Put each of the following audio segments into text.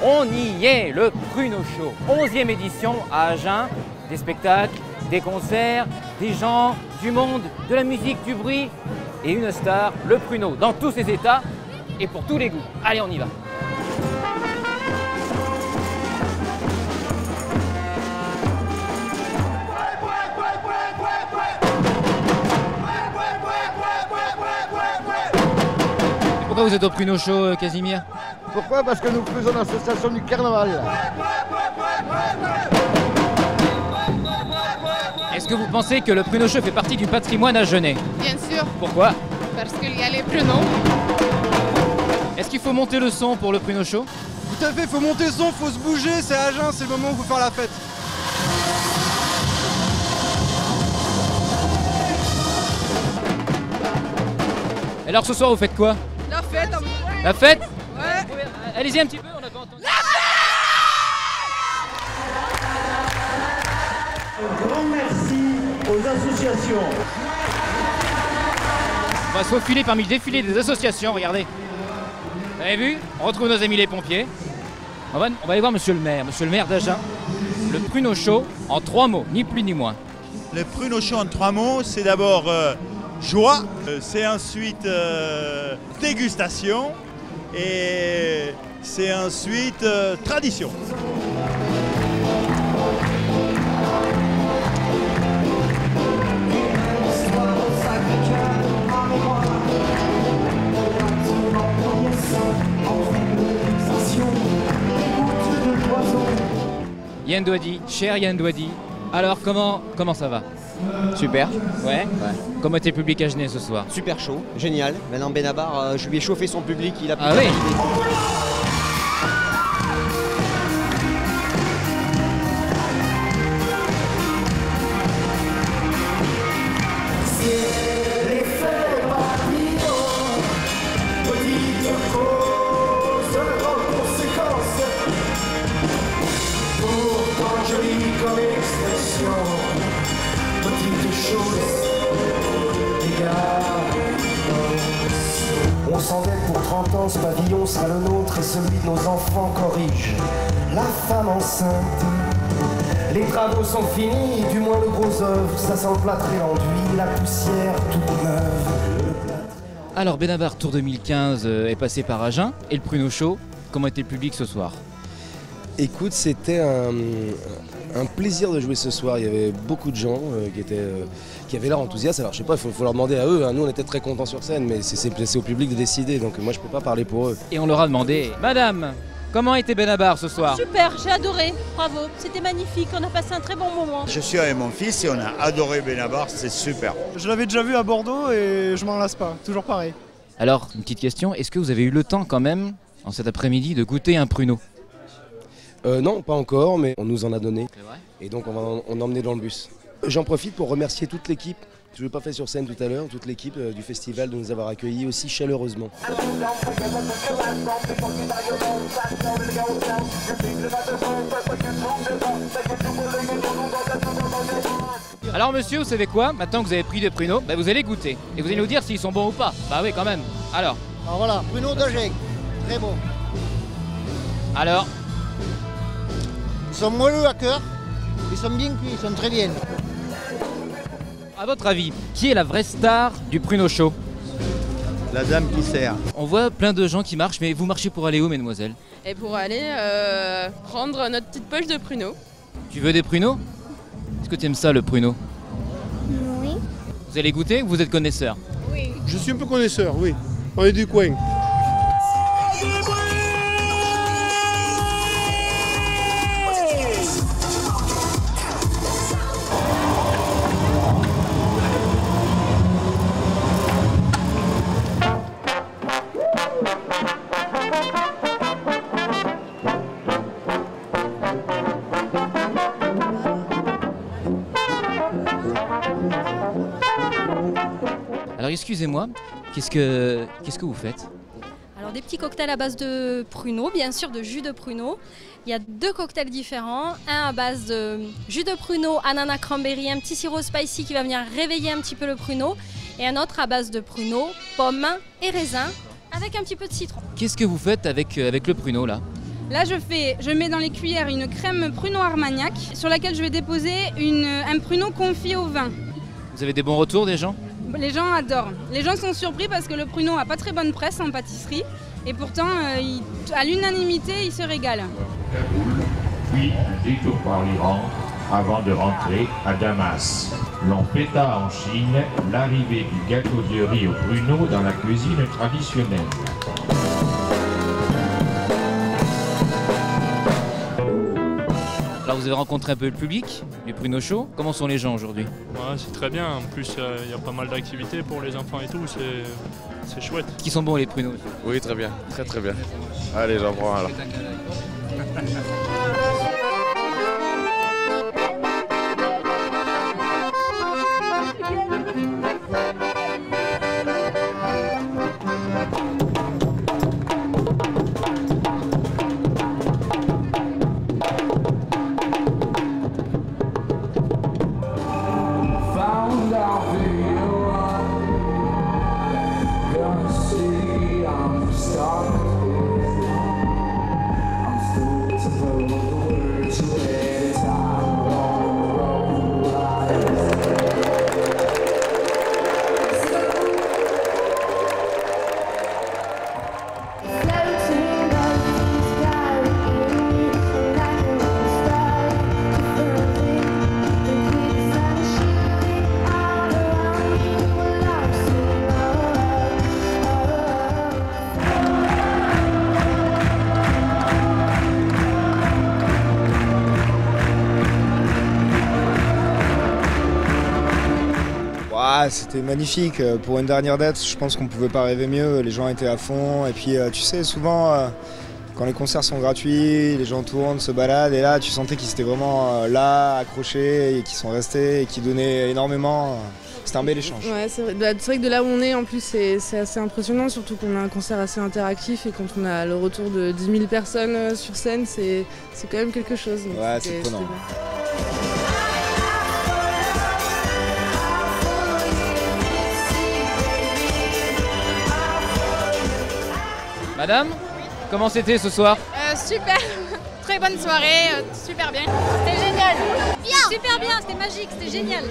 On y est, le Pruneau Show, 11e édition à Agen. Des spectacles, des concerts, des gens, du monde, de la musique, du bruit et une star, le Pruneau, dans tous ses états et pour tous les goûts. Allez, on y va. Pourquoi vous êtes au Pruneau Show, Casimir? Pourquoi? Parce que nous faisons l'association du carnaval. Est-ce que vous pensez que le Pruneau Show fait partie du patrimoine agenais? Bien sûr, Pourquoi? parce qu'il y a les pruneaux. Est-ce qu'il faut monter le son pour le Pruneau Show? Tout à fait, faut monter le son, faut se bouger, c'est Agen, c'est le moment où il faut faire la fête. Alors ce soir, vous faites quoi? La fête, La fête? ouais. Allez-y un petit peu, on a pas entendu. Un grand merci aux associations. On va se faufiler parmi le défilé des associations, regardez. Vous avez vu? On retrouve nos amis les pompiers. On va aller voir monsieur le maire d'Agen. Le Pruneau Show en 3 mots, ni plus ni moins. Le Pruneau Show en 3 mots, c'est d'abord joie, c'est ensuite dégustation et c'est ensuite tradition. Yann Douady, cher Yann Douady. Alors comment ça va? Super. Ouais. Comment était le public agenais ce soir? Super chaud, génial. Maintenant Benabar, je lui ai chauffé son public, il a pu. Ah oui. On s'endette pour 30 ans, ce pavillon sera le nôtre et celui de nos enfants corrige. La femme enceinte, les travaux sont finis, du moins le gros œuvre, ça sent le plâtré l'enduit, la poussière toute neuve. Alors Benabar Tour 2015 est passé par Agen et le Pruneau Show. Comment était le public ce soir? Écoute, c'était un plaisir de jouer ce soir. Il y avait beaucoup de gens qui avaient l'air enthousiastes. Alors je sais pas, il faut leur demander à eux. Nous on était très contents sur scène, mais c'est au public de décider. Donc moi je peux pas parler pour eux. Et on leur a demandé, Madame, comment était Benabar ce soir? Super, j'ai adoré, bravo, c'était magnifique, on a passé un très bon moment. Je suis avec mon fils et on a adoré Benabar, c'est super. Je l'avais déjà vu à Bordeaux et je m'en lasse pas, toujours pareil. Alors, une petite question, est-ce que vous avez eu le temps quand même, en cet après-midi, de goûter un pruneau? Non, pas encore, mais on nous en a donné. C'est vrai. Et donc on a emmené dans le bus. J'en profite pour remercier toute l'équipe. Je ne l'ai pas fait sur scène tout à l'heure, toute l'équipe du festival de nous avoir accueillis aussi chaleureusement. Alors monsieur, vous savez quoi? Maintenant que vous avez pris des pruneaux, vous allez goûter. Et vous allez nous dire s'ils sont bons ou pas. Bah oui, quand même. Alors voilà, pruneau d'Agen, très bon. Alors Ils sont moelleux à cœur, ils sont bien cuits, ils sont très bien. à votre avis, qui est la vraie star du Pruneau Show? La dame qui sert. On voit plein de gens qui marchent, mais vous marchez pour aller où, mesdemoiselles? Et pour aller prendre notre petite poche de pruneaux. Tu veux des pruneaux? Est-ce que tu aimes ça, le pruneau? Oui. Vous allez goûter ou vous êtes connaisseur? Oui. Je suis un peu connaisseur, oui. On est du coin. Alors excusez-moi, qu'est-ce que vous faites? Alors des petits cocktails à base de pruneaux, bien sûr de jus de pruneaux. Il y a 2 cocktails différents, un à base de jus de pruneaux, ananas, cranberry, un petit sirop spicy qui va venir réveiller un petit peu le pruneau, et un autre à base de pruneaux, pommes et raisins, avec un petit peu de citron. Qu'est-ce que vous faites avec le pruneau là? Là, je mets dans les cuillères une crème pruneau Armagnac sur laquelle je vais déposer un pruneau confit au vin. Vous avez des bons retours des gens? Les gens adorent. Les gens sont surpris parce que le pruneau n'a pas très bonne presse en pâtisserie et pourtant, à l'unanimité, ils se régalent. Puis un détour par l'Iran avant de rentrer à Damas. L'on fêta en Chine l'arrivée du gâteau de riz au pruneau dans la cuisine traditionnelle. Alors vous avez rencontré un peu le public, les pruneaux chauds. Comment sont les gens aujourd'hui? Ouais, c'est très bien. En plus, il y a pas mal d'activités pour les enfants et tout. C'est chouette. Qui sont bons les pruneaux? Oui, très bien. Très très bien. Allez, j'en prends un là. C'était magnifique. Pour une dernière date, je pense qu'on ne pouvait pas rêver mieux. Les gens étaient à fond. Et puis, tu sais, souvent, quand les concerts sont gratuits, les gens tournent, se baladent. Et là, tu sentais qu'ils étaient vraiment là, accrochés, et qu'ils sont restés, et qu'ils donnaient énormément. C'était un bel échange. Ouais, c'est vrai que de là où on est, en plus, c'est assez impressionnant. Surtout qu'on a un concert assez interactif. Et quand on a le retour de 10 000 personnes sur scène, c'est quand même quelque chose. Donc ouais, c'est prenant. Madame, comment c'était ce soir? Super, très bonne soirée, super bien. C'était génial. Bien. Super bien, c'était magique, c'était génial.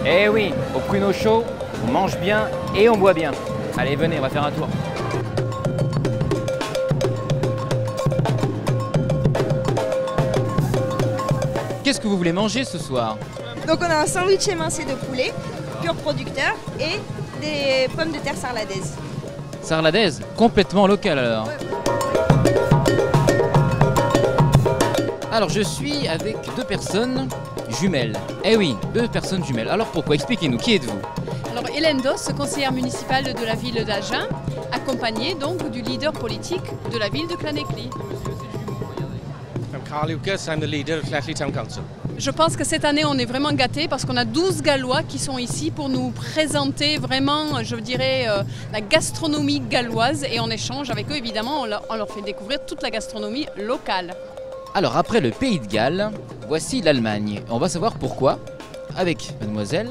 Eh oui, au pruneau chaud, on mange bien et on boit bien. Allez, venez, on va faire un tour. Qu'est-ce que vous voulez manger ce soir? Donc on a un sandwich émincé de poulet, pur producteur, et des pommes de terre sarladaises. Sarladaise, complètement local alors. Ouais. Alors je suis avec deux personnes jumelles. Eh oui, deux personnes jumelles. Alors pourquoi? Expliquez-nous, qui êtes-vous? Alors Hélène Doss, conseillère municipale de la ville d'Agen, accompagnée donc du leader politique de la ville de Llanelli. I'm Carl Lucas, I'm the leader of Llanelli Town Council. Je pense que cette année on est vraiment gâtés parce qu'on a 12 Gallois qui sont ici pour nous présenter vraiment, je dirais, la gastronomie galloise, et en échange avec eux évidemment on leur fait découvrir toute la gastronomie locale. Alors après le Pays de Galles, voici l'Allemagne. On va savoir pourquoi avec mademoiselle.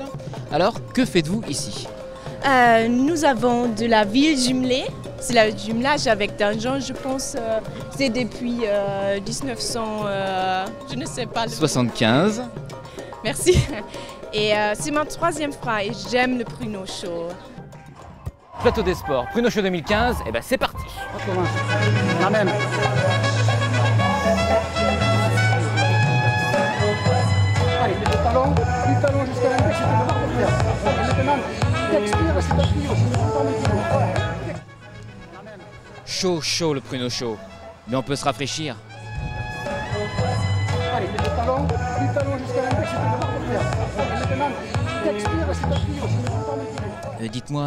Alors que faites-vous ici? Nous avons de la ville jumelée. C'est le jumelage avec Dungeon, je pense. C'est depuis 1900, je ne sais pas. 75. Merci. Et c'est ma 3e fois et j'aime le pruneau chaud. Plateau des sports, pruneau chaud 2015, et ben c'est parti. La même. Allez, le talon jusqu'à l'index, c'est le barre de fer. Maintenant, t'expires, c'est t'appuies aussi. Chaud, chaud le pruneau chaud. Mais on peut se rafraîchir. Allez, le talon jusqu'à l'index, c'est le barre de fer. Maintenant, t'expires, c'est t'appuies aussi. Dites-moi,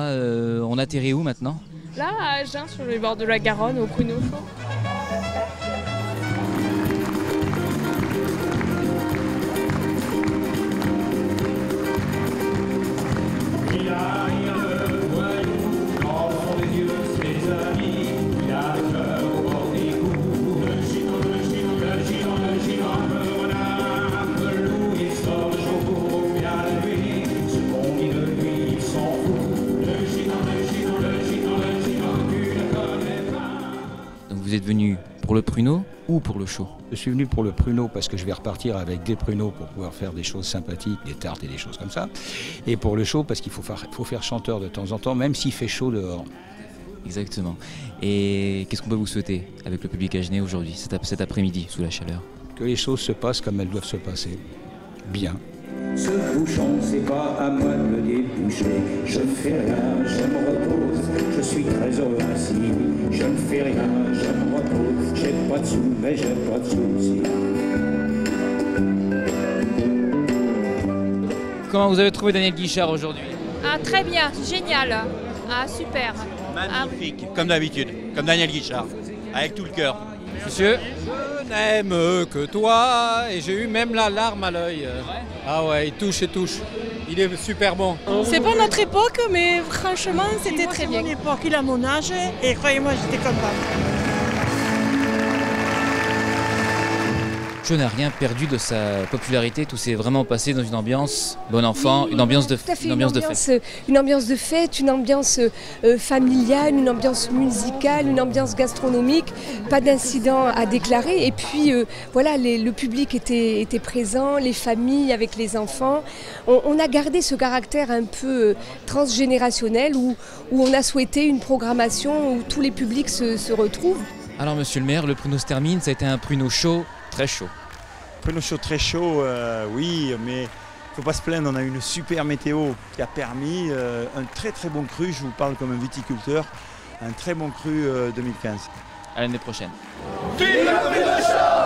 on atterrit où maintenant? Là, à Agen, sur les bords de la Garonne, au pruneau chaud. Il a rien de voyou, dans son yeux, ses amis, il a peur. vous êtes venu pour le pruneau ou pour le show? Je suis venu pour le pruneau parce que je vais repartir avec des pruneaux pour pouvoir faire des choses sympathiques, des tartes et des choses comme ça. Et pour le show parce qu'il faut faire chanteur de temps en temps, même s'il fait chaud dehors. Exactement. Et qu'est-ce qu'on peut vous souhaiter avec le public agenais aujourd'hui, cet après-midi, sous la chaleur? Que les choses se passent comme elles doivent se passer. Bien. Ce bouchon, c'est pas à moi de me déboucher. Je ne fais rien, je me repose. Je suis très heureux ainsi. Je ne fais rien, je me repose. J'ai pas de sous, mais j'ai pas de soucis. Comment vous avez trouvé Daniel Guichard aujourd'hui? Ah, très bien, génial. Ah, super. Magnifique, comme d'habitude, comme Daniel Guichard, avec tout le cœur. Monsieur? Je n'aime que toi, et j'ai eu même la larme à l'œil. Ah ouais, il touche et touche. Il est super bon. C'est pas notre époque, mais franchement, c'était très bien. C'est mon époque, il a mon âge, et croyez-moi, j'étais contente. Je n'ai rien perdu de sa popularité, tout s'est vraiment passé dans une ambiance bon enfant, une ambiance de fête. Une ambiance de fête, une ambiance familiale, une ambiance musicale, une ambiance gastronomique, pas d'incident à déclarer. Et puis voilà, le public était présent, les familles avec les enfants. On a gardé ce caractère un peu transgénérationnel où on a souhaité une programmation où tous les publics se retrouvent. Alors monsieur le maire, le pruneau se termine, ça a été un pruneau chaud, très chaud. Pruneau chaud très chaud, oui, mais il ne faut pas se plaindre, on a eu une super météo qui a permis un très très bon cru, je vous parle comme un viticulteur, un très bon cru 2015. À l'année prochaine. Vive le pruneau chaud!